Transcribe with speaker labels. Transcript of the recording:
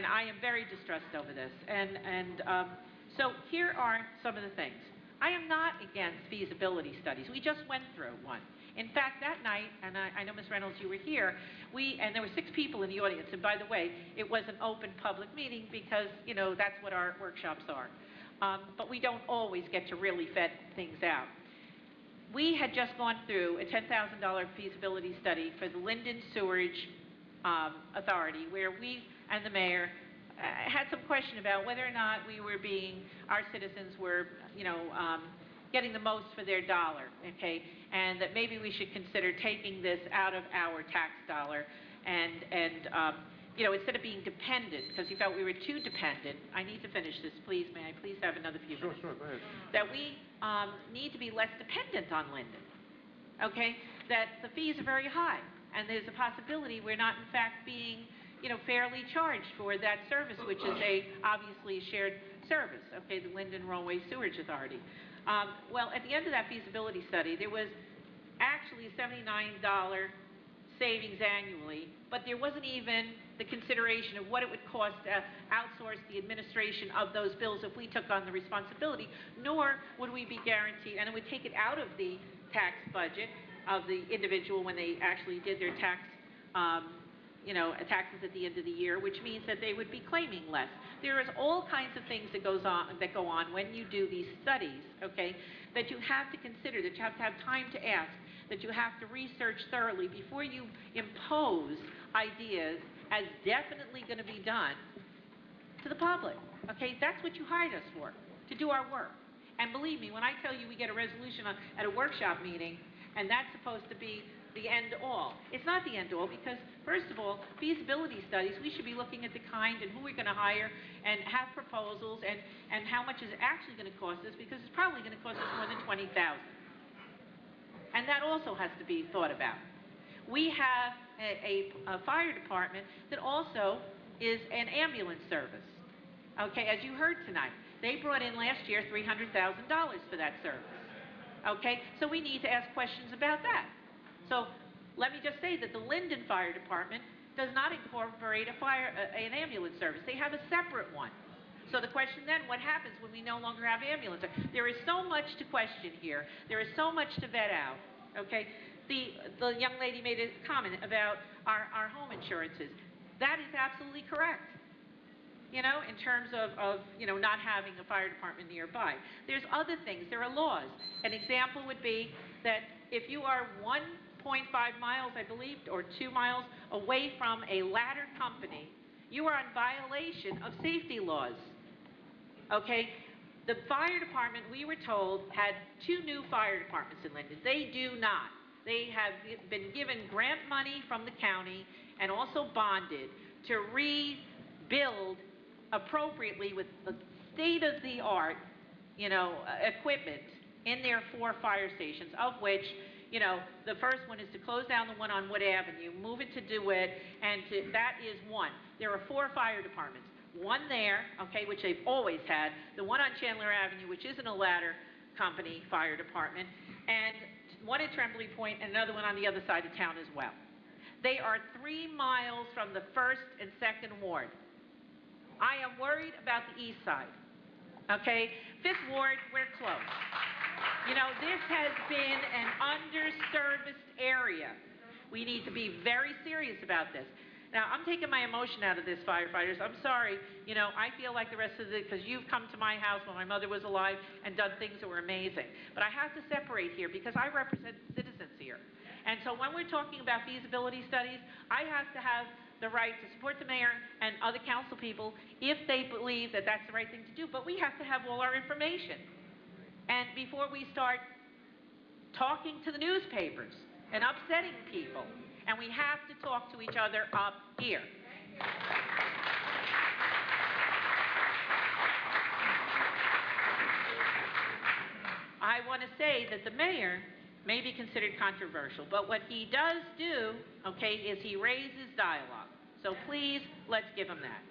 Speaker 1: and I am very distressed over this. So here are some of the things. I am not against feasibility studies. We just went through one. In fact, that night, and I know Ms. Reynolds, you were here, and there were 6 people in the audience, and by the way, it was an open public meeting because, you know, that's what our workshops are. But we don't always get to really vet things out. We had just gone through a $10,000 feasibility study for the Linden Sewerage Authority, where we and the mayor had some question about whether or not our citizens were, you know, getting the most for their dollar, okay, and that maybe we should consider taking this out of our tax dollar and you know, instead of being dependent, because he felt we were too dependent. I need to finish this, please. May I please have another few minutes?
Speaker 2: Sure, go ahead.
Speaker 1: That we need to be less dependent on Linden, okay? That the fees are very high, and there's a possibility we're not, in fact, being, you know, fairly charged for that service, which is obviously a shared service, okay, the Linden Rollway Sewerage Authority. Well, at the end of that feasibility study, there was actually a $79 savings annually, but there wasn't even the consideration of what it would cost to outsource the administration of those bills if we took on the responsibility, nor would we be guaranteed, and it would take it out of the tax budget of the individual when they actually did their tax, you know, taxes at the end of the year, which means that they would be claiming less. There is all kinds of things that go on when you do these studies, okay, that you have to consider, that you have to have time to ask, that you have to research thoroughly before you impose ideas as definitely going to be done to the public, okay? That's what you hired us for, to do our work. And believe me, when I tell you we get a resolution at a workshop meeting, and that's supposed to be the end-all, it's not the end-all, because first of all, feasibility studies, we should be looking at the kind and who we're going to hire and have proposals and how much is it actually going to cost us, because it's probably going to cost us more than $20,000. And that also has to be thought about. We have a fire department that also is an ambulance service. Okay, as you heard tonight, they brought in last year $300,000 for that service. Okay, so we need to ask questions about that. So let me just say that the Linden Fire Department does not incorporate an ambulance service. They have a separate one. So the question then, what happens when we no longer have ambulance? There is so much to question here. There is so much to vet out, okay? The young lady made a comment about our home insurances. That is absolutely correct, you know, in terms of you know, not having a fire department nearby. There's other things. There are laws. An example would be that if you are 1.5 miles, I believe, or 2 miles away from a ladder company, you are in violation of safety laws. Okay, the fire department, we were told, had 2 new fire departments in Linden. They do not. They have been given grant money from the county and also bonded to rebuild appropriately with the state-of-the-art, you know, equipment in their 4 fire stations, of which, you know, the first one is to close down the one on Wood Avenue, move it to DeWitt, and that is 1. There are 4 fire departments. 1 there, okay, which they've always had, the one on Chandler Avenue, which isn't a ladder company fire department, and 1 at Tremblay Point, and another one on the other side of town as well. They are 3 miles from the 1st and 2nd Ward. I am worried about the east side, okay? 5th Ward, we're close. You know, this has been an underserviced area. We need to be very serious about this. Now, I'm taking my emotion out of this, firefighters. I'm sorry. You know, I feel like the rest of the, because you've come to my house when my mother was alive and done things that were amazing. But I have to separate here because I represent citizens here. And so when we're talking about feasibility studies, I have to have the right to support the mayor and other council people if they believe that that's the right thing to do. But we have to have all our information. And before we start talking to the newspapers and upsetting people, and we have to talk to each other up here. I want to say that the mayor may be considered controversial, but what he does do, okay, is he raises dialogue. So please, let's give him that.